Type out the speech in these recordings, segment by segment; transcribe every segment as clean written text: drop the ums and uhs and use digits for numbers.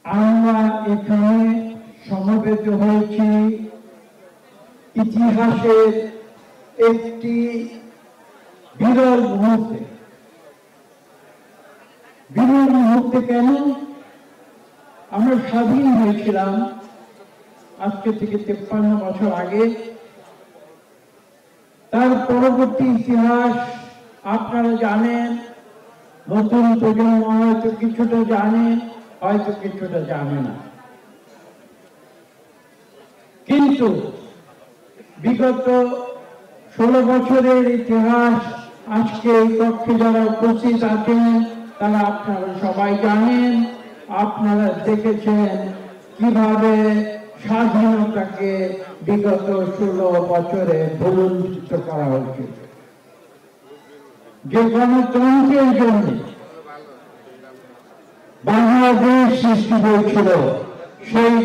আমরা এখানে সমবেত হয়েছি ইতিহাসের একটি বিরল মুহূর্তে। বিরল মুহূর্তে কেন? আমরা স্বাধীন হয়েছিলাম আজকে থেকে 53 বছর আগে। তার পরবর্তী ইতিহাস আপনারা জানেন, নতুন প্রজন্ম হয়তো কিছুটা জানে, হয়তো কিছুটা জানে না। কিন্তু বিগত 16 বছরের ইতিহাস আজকে এই কক্ষে যারা উপস্থিত আছেন তারা আপনারা সবাই জানেন। আপনারা দেখেছেন কিভাবে স্বাধীনতাকে বিগত 16 বছরে ভুলুণ্ঠিত করা হয়েছিল। যে গণতন্ত্রের জন্য বাংলাদেশ সৃষ্টি হয়েছিল, সেই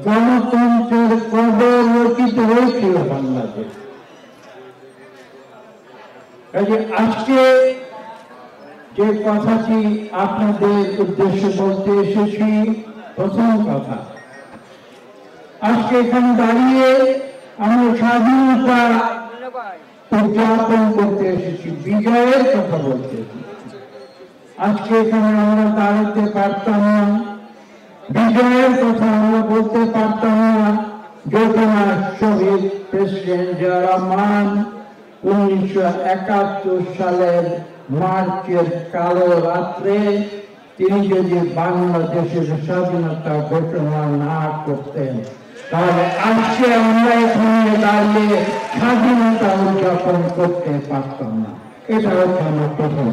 গণতন্ত্রের কবর রচিত হয়েছিল বাংলাদেশ। আজকে যে কথাটি আপনাদের উদ্দেশ্যে বলতে এসেছি, প্রথম কথা, আজকে এখানে দাঁড়িয়ে আমরা স্বাধীনতা উদযাপন করতে এসেছি, বিজয়ের কথা বলতে এসেছি। আজকে এখানে আমরা দাঁড়াতে পারতাম না, বিজয়ের কথা আমরা বলতে পারতাম না যদি না শহীদ প্রেসিডেন্ট জিয়া রহমান 1971 সালের মার্চের কালো রাত্রে তিনি যদি বাংলাদেশের স্বাধীনতা ঘোষণা না করতেন, তাহলে আজকে আমরা এখানে দাঁড়িয়ে স্বাধীনতা উদযাপন করতে পারতাম না। এটা হচ্ছে আমার প্রথম।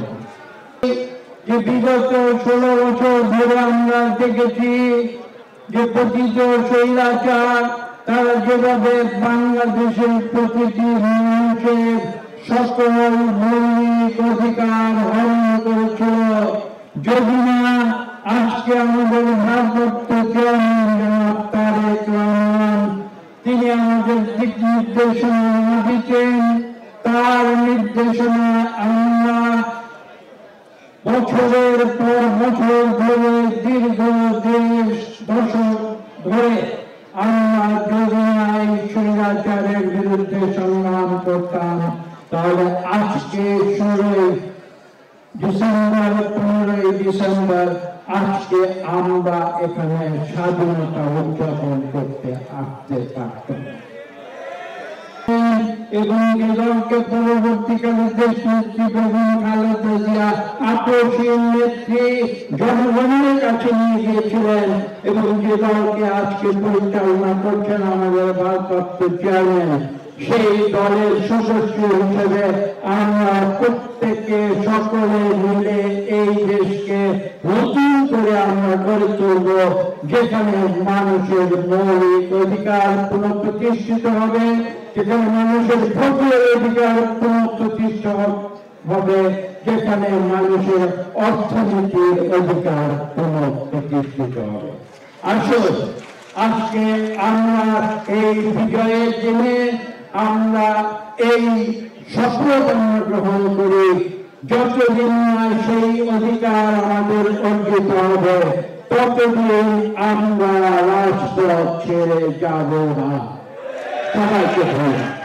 যে বিগত 16 বছর ধরে আমরা দেখেছি যে পতিত স্বৈরাচার তারা যেভাবে বাংলাদেশের প্রতিটি মানুষের সকল মৌলিক অধিকার হরণ করেছিল, যদি না আজকে আমাদের ভারপ্রাপ্ত চেয়ারম্যান তারেক রহমান তিনি আমাদের দিক নির্দেশনা দিতেন, তার নির্দেশনা আমরা বছরের পর বছর ধরে দীর্ঘ দশক ধরে আমরা যদি এই স্বৈরাচারের বিরুদ্ধে সংগ্রাম করতাম, তাহলে আজকে 15ই ডিসেম্বর আজকে আমরা এখানে স্বাধীনতা উদযাপন করতে আসতে পারতাম। এবং এদেরকে পরবর্তীকালে দেশ নেত্রী বেগম খালেদা জিয়া আপসীন নেত্রী জনগণের কাছে নিয়ে গিয়েছিলেন এবং যে দলকে আজকে পরিচালনা করছেন আমাদের ভারপ্রাপ্ত চেয়ারম্যান, সেই দলের সদস্য হিসেবে আমরা প্রত্যেকে সকলে মিলে এই দেশকে নতুন করে আমরা গড়ে তুলব, যেখানে মানুষের মৌলিক অধিকার পুনঃপ্রতিষ্ঠিত হবে, যেখানে মানুষের ভোটের অধিকার পুনঃপ্রতিষ্ঠিত হবে, যেখানে মানুষের অর্থনীতির অধিকার পুনঃপ্রতিষ্ঠিত হবে। আসুন আজকে আমরা এই বিজয়ের দিনে আমরা এই শপথ গ্রহণ করি, যতদিন না সেই অধিকার আমাদের অর্জিত হবে ততদিন আমরা রাজপথ ছেড়ে যাব না। সবাইকে ধন্যবাদ।